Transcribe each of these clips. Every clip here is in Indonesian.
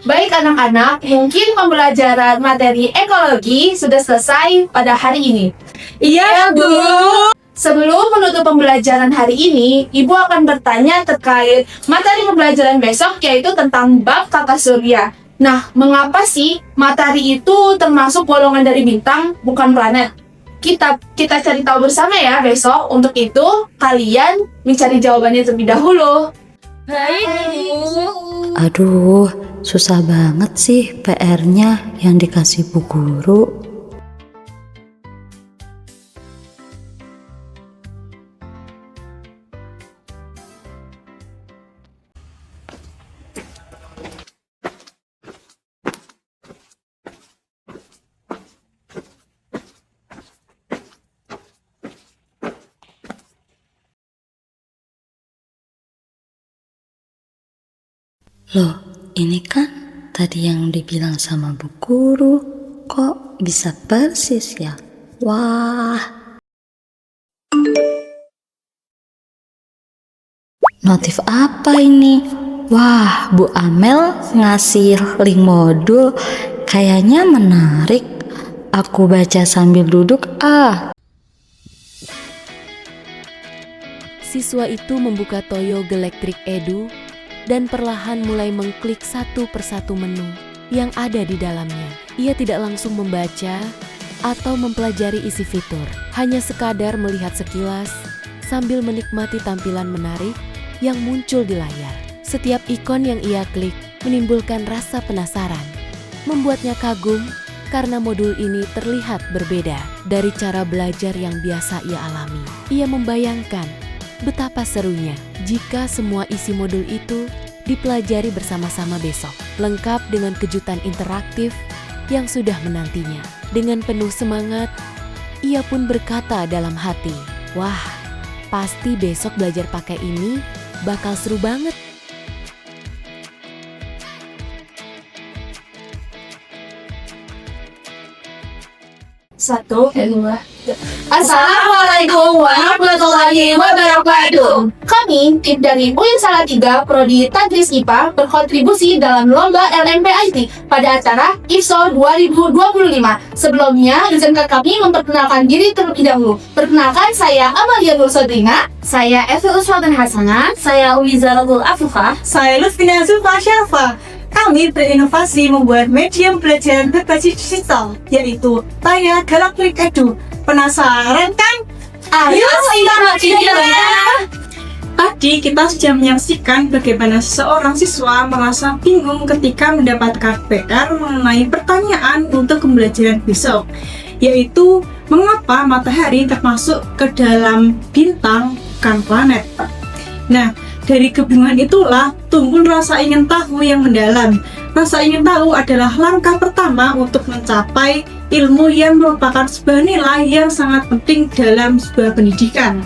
Baik anak-anak, mungkin pembelajaran materi ekologi sudah selesai pada hari ini. Iya, Bu. Sebelum menutup pembelajaran hari ini, Ibu akan bertanya terkait materi pembelajaran besok, yaitu tentang bab tata surya. Nah, mengapa sih matahari itu termasuk golongan dari bintang, bukan planet? Kita cari tahu bersama ya besok. Untuk itu, kalian mencari jawabannya terlebih dahulu. Baik, Bu. Aduh, susah banget sih PR-nya yang dikasih Bu Guru. Loh, ini kan tadi yang dibilang sama Bu Guru, kok bisa persis ya? Wah. Notif apa ini? Wah, Bu Amel ngasih link modul, kayaknya menarik. Aku baca sambil duduk Siswa itu membuka Toyo Galactic Edu dan perlahan mulai mengklik satu persatu menu yang ada di dalamnya. Ia tidak langsung membaca atau mempelajari isi fitur, hanya sekadar melihat sekilas sambil menikmati tampilan menarik yang muncul di layar. Setiap ikon yang ia klik menimbulkan rasa penasaran, membuatnya kagum karena modul ini terlihat berbeda dari cara belajar yang biasa ia alami. Ia membayangkan betapa serunya jika semua isi modul itu dipelajari bersama-sama besok, lengkap dengan kejutan interaktif yang sudah menantinya. Dengan penuh semangat, ia pun berkata dalam hati, "Wah, pasti besok belajar pakai ini bakal seru banget." Satu, dua, tiga. Assalamualaikum warahmatullahi wabarakatuh. Kami, tim dari UIN Salatiga, Prodi Tadris IPA, berkontribusi dalam lomba LMPIT pada acara IFSO 2025. Sebelumnya, izinkan kami memperkenalkan diri terlebih dahulu. Perkenalkan, saya Amalia Nur Sodrina. Saya Evi Uswatun Hasanah. Saya Wizaratul Afifah. Saya Lutfina Zulfa Syafa. Kami berinovasi membuat medium pelajaran berbasis digital, yaitu Toyo Galactic Edu. Penasaran kan? Ayo, simak videonya. Tadi kita sudah menyaksikan bagaimana seseorang siswa merasa bingung ketika mendapatkan PR mengenai pertanyaan untuk pembelajaran besok, yaitu mengapa matahari termasuk ke dalam bintang bukan planet. Nah, dari kebingungan itulah tumbuh rasa ingin tahu yang mendalam. Rasa ingin tahu adalah langkah pertama untuk mencapai ilmu yang merupakan sebuah nilai yang sangat penting dalam sebuah pendidikan.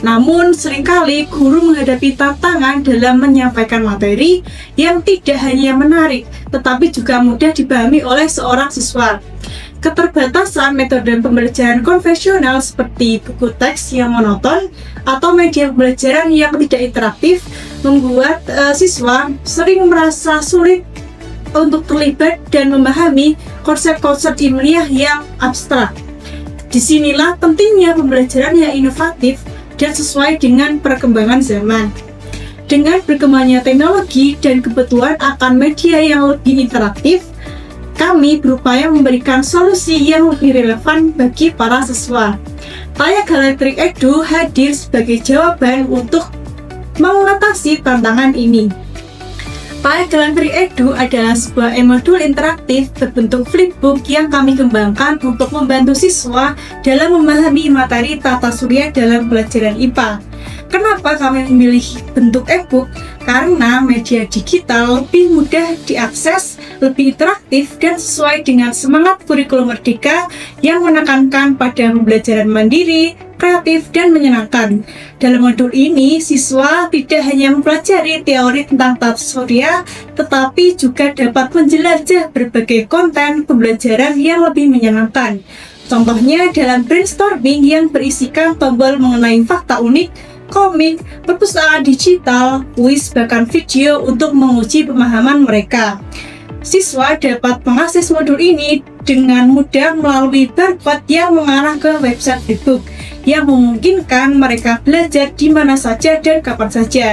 Namun seringkali guru menghadapi tantangan dalam menyampaikan materi yang tidak hanya menarik, tetapi juga mudah dipahami oleh seorang siswa. Keterbatasan metode pembelajaran konvensional seperti buku teks yang monoton atau media pembelajaran yang tidak interaktif membuat siswa sering merasa sulit untuk terlibat dan memahami konsep-konsep ilmiah yang abstrak. Disinilah pentingnya pembelajaran yang inovatif dan sesuai dengan perkembangan zaman. Dengan berkembangnya teknologi dan kebutuhan akan media yang lebih interaktif, kami berupaya memberikan solusi yang lebih relevan bagi para siswa. Toyo Galactic Edu hadir sebagai jawaban untuk mengatasi tantangan ini. Toyo Galactic Edu adalah sebuah e-modul interaktif berbentuk flipbook yang kami kembangkan untuk membantu siswa dalam memahami materi tata surya dalam pelajaran IPA. Kenapa kami memilih bentuk e-book? Karena media digital lebih mudah diakses, lebih interaktif, dan sesuai dengan semangat kurikulum Merdeka yang menekankan pada pembelajaran mandiri, kreatif, dan menyenangkan. Dalam modul ini, siswa tidak hanya mempelajari teori tentang tata surya, tetapi juga dapat menjelajah berbagai konten pembelajaran yang lebih menyenangkan. Contohnya dalam brainstorming yang berisikan tombol mengenai fakta unik, komik, perpustakaan digital, kuis, bahkan video untuk menguji pemahaman mereka. Siswa dapat mengakses modul ini dengan mudah melalui barcode yang mengarah ke website Flipbook yang memungkinkan mereka belajar di mana saja dan kapan saja.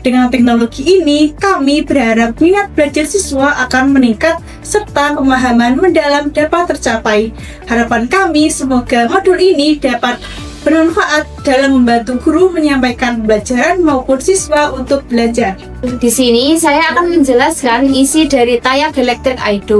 Dengan teknologi ini, kami berharap minat belajar siswa akan meningkat serta pemahaman mendalam dapat tercapai. Harapan kami semoga modul ini dapat bermanfaat dalam membantu guru menyampaikan pembelajaran maupun siswa untuk belajar. Di sini saya akan menjelaskan isi dari Taya Galactic I2.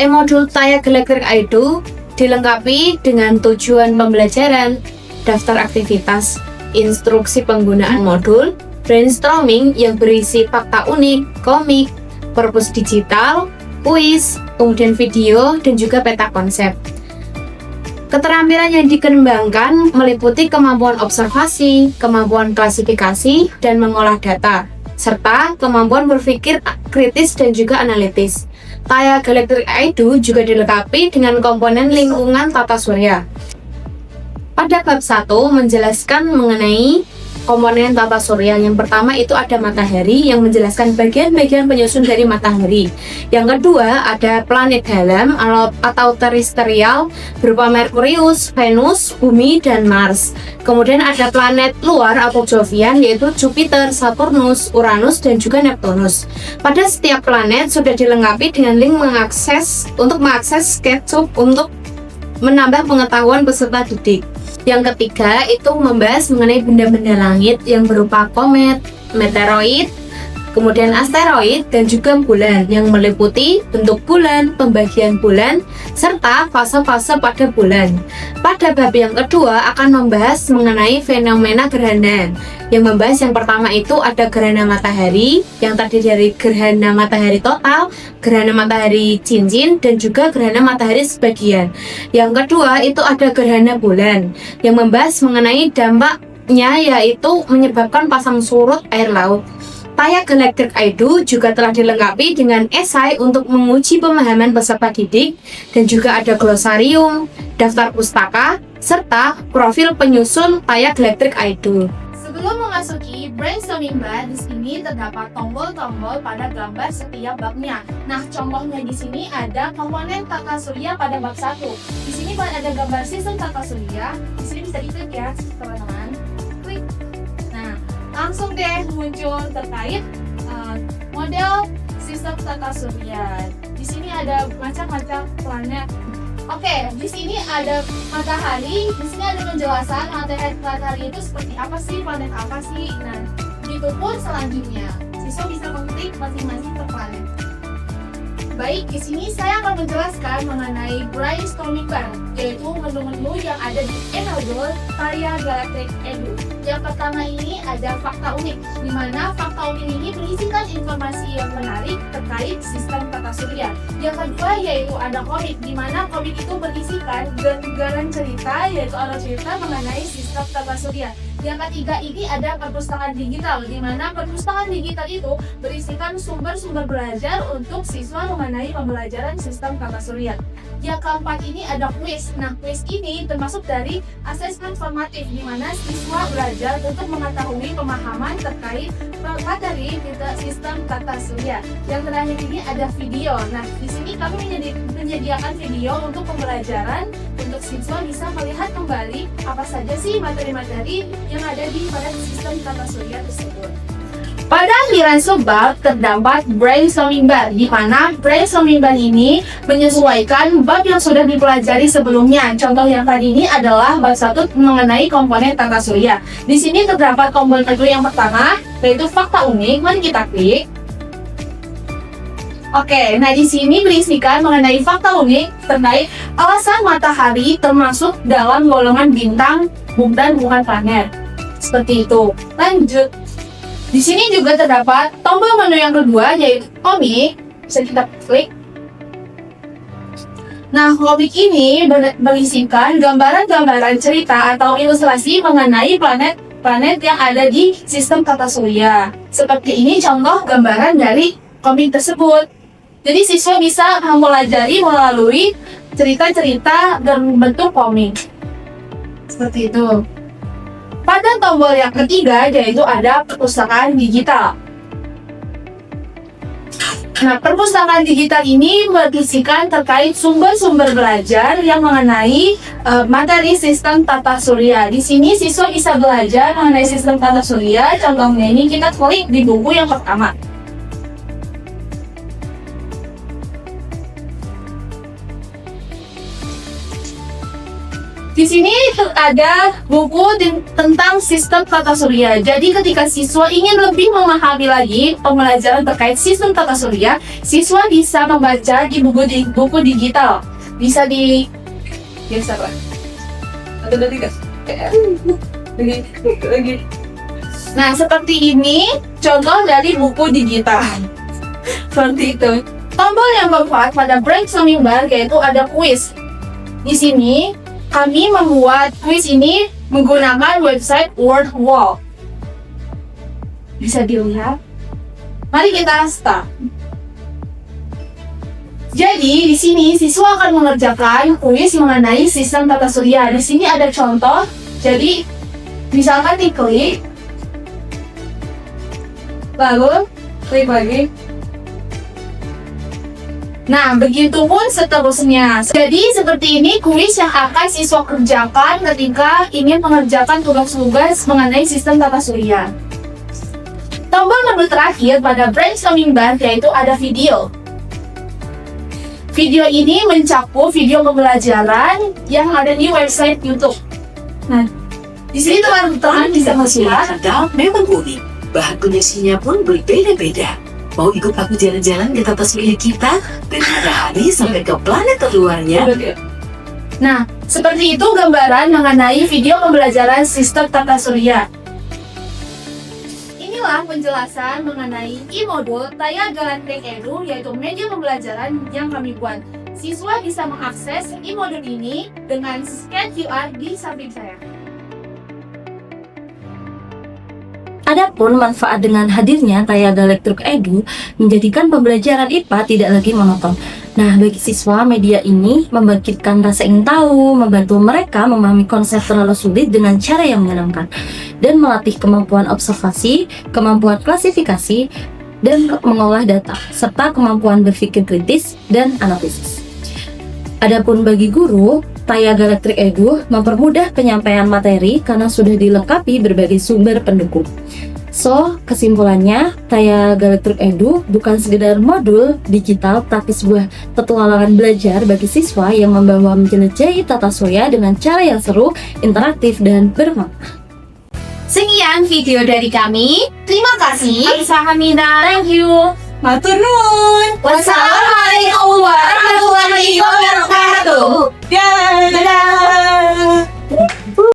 Modul Taya Galactic I2 dilengkapi dengan tujuan pembelajaran, daftar aktivitas, instruksi penggunaan modul, brainstorming yang berisi fakta unik, komik, perpus digital, kuis, kemudian video, dan juga peta konsep. Keterampilan yang dikembangkan meliputi kemampuan observasi, kemampuan klasifikasi, dan mengolah data, serta kemampuan berpikir kritis dan juga analitis. Taya Galactic I2 juga dilengkapi dengan komponen lingkungan tata surya. Pada bab 1 menjelaskan mengenai komponen tata surya. Yang pertama itu ada matahari yang menjelaskan bagian-bagian penyusun dari matahari. Yang kedua ada planet dalam atau terestrial berupa Merkurius, Venus, Bumi, dan Mars. Kemudian ada planet luar atau Jovian yaitu Jupiter, Saturnus, Uranus, dan juga Neptunus. Pada setiap planet sudah dilengkapi dengan link mengakses SketchUp untuk menambah pengetahuan peserta didik. Yang ketiga itu membahas mengenai benda-benda langit yang berupa komet, meteoroid, kemudian asteroid, dan juga bulan yang meliputi bentuk bulan, pembagian bulan, serta fase-fase pada bulan. Pada bab yang kedua akan membahas mengenai fenomena gerhana. Yang membahas yang pertama itu ada gerhana matahari yang terdiri dari gerhana matahari total, gerhana matahari cincin, dan juga gerhana matahari sebagian. Yang kedua itu ada gerhana bulan yang membahas mengenai dampaknya yaitu menyebabkan pasang surut air laut. Taya Galactic I2 juga telah dilengkapi dengan esai untuk menguji pemahaman peserta didik dan juga ada glosarium, daftar pustaka, serta profil penyusun Taya Galactic I2. Sebelum memasuki brainstorming bar, di sini terdapat tombol-tombol pada gambar setiap babnya. Nah, contohnya di sini ada komponen tata surya pada bab 1. Di sini ada gambar sistem tata surya. Di sini bisa diklik ya, teman-teman. Klik. Nah, langsung deh muncul terkait model sistem tata surya. Di sini ada macam-macam planet. Oke, di sini ada matahari, di sini ada penjelasan matahari itu seperti apa sih, planet apa sih. Nah, itu pun selanjutnya siswa bisa mengklik masing-masing per planet. Baik, di sini saya akan menjelaskan mengenai brainstorming bar, yaitu menu-menu yang ada di Enable Taya Galactic Edu. Yang pertama ini ada fakta unik, di mana fakta unik ini berisikan informasi yang menarik terkait sistem tata surya. Yang kedua yaitu ada komik, di mana komik itu berisikan gambaran cerita, yaitu alur cerita mengenai sistem tata surya. Yang ketiga ini ada perpustakaan digital, di mana perpustakaan digital itu berisikan sumber-sumber belajar untuk siswa mengenai pembelajaran sistem tata surya. Yang keempat ini ada kuis. Nah, kuis ini termasuk dari asesmen formatif, di mana siswa belajar untuk mengetahui pemahaman terkait materi sistem tata surya. Yang terakhir ini ada video. Nah, di sini kami menyediakan video untuk pembelajaran untuk siswa bisa melihat kembali apa saja sih materi-materi yang ada pada sistem tata surya tersebut. Pada akhiran subbab terdapat brainstorming bar, di mana brainstorming bar ini menyesuaikan bab yang sudah dipelajari sebelumnya. Contoh yang tadi ini adalah bab 1 mengenai komponen tata surya. Di sini terdapat komponen yang pertama, yaitu fakta unik. Mari kita klik. Oke, nah di sini berisikan mengenai fakta unik terkait alasan matahari termasuk dalam golongan bintang dan bukan planet. Seperti itu. Lanjut. Di sini juga terdapat tombol menu yang kedua yaitu komik. Bisa kita klik. Nah, komik ini berisikan gambaran-gambaran cerita atau ilustrasi mengenai planet yang ada di sistem tata surya. Seperti ini contoh gambaran dari komik tersebut. Jadi siswa bisa mempelajari melalui cerita-cerita dan bentuk komik. Seperti itu. Pada tombol yang ketiga yaitu ada perpustakaan digital. Nah, perpustakaan digital ini berisikan terkait sumber-sumber belajar yang mengenai materi sistem tata surya. Di sini siswa bisa belajar mengenai sistem tata surya. Contohnya ini kita klik di buku yang pertama. Di sini ada buku tentang sistem tata surya. Jadi ketika siswa ingin lebih memahami lagi pembelajaran terkait sistem tata surya, siswa bisa membaca di buku digital. Bisa di geser lah. Ada tiga. Lagi. Nah, seperti ini contoh dari buku digital. Seperti itu. Tombol yang bermanfaat pada brainstorming bar yaitu ada kuis. Di sini kami membuat kuis ini menggunakan website WordWall. Bisa dilihat. Mari kita start. Jadi di sini siswa akan mengerjakan kuis mengenai sistem tata surya. Di sini ada contoh. Jadi misalkan diklik, lalu klik lagi. Nah, begitu pun seterusnya. Jadi, seperti ini kuis yang akan siswa kerjakan ketika ingin mengerjakan tugas-tugas mengenai sistem tata surya. Tombol menu terakhir pada brainstorming bar yaitu ada video. Video ini mencakup video pembelajaran yang ada di website YouTube. Nah, di sini teman-teman bisa melihat. Memang unik. Bahan koneksinya pun berbeda-beda. Mau ikut aku jalan-jalan ke tata surya kita dari matahari sampai ke planet terluarnya? Nah, seperti itu gambaran mengenai video pembelajaran sistem tata surya. Inilah penjelasan mengenai e-modul Taya Galactic Edu, yaitu media pembelajaran yang kami buat. Siswa bisa mengakses e-modul ini dengan scan QR di samping saya. Adapun manfaat dengan hadirnya Taya Galactic Edu menjadikan pembelajaran IPA tidak lagi monoton. Nah, bagi siswa, media ini membangkitkan rasa ingin tahu, membantu mereka memahami konsep terlalu sulit dengan cara yang menyenangkan, dan melatih kemampuan observasi, kemampuan klasifikasi, dan mengolah data, serta kemampuan berpikir kritis dan analisis. Adapun bagi guru, Taya Galactic Edu mempermudah penyampaian materi karena sudah dilengkapi berbagai sumber pendukung. So, kesimpulannya, Taya Galactic Edu bukan sekedar modul digital, tapi sebuah petualangan belajar bagi siswa yang membawa menjelajahi tata surya dengan cara yang seru, interaktif, dan bermakna. Sekian video dari kami. Terima kasih. Kamsahamnida. Thank you. Matur nuwun. Wassalamualaikum.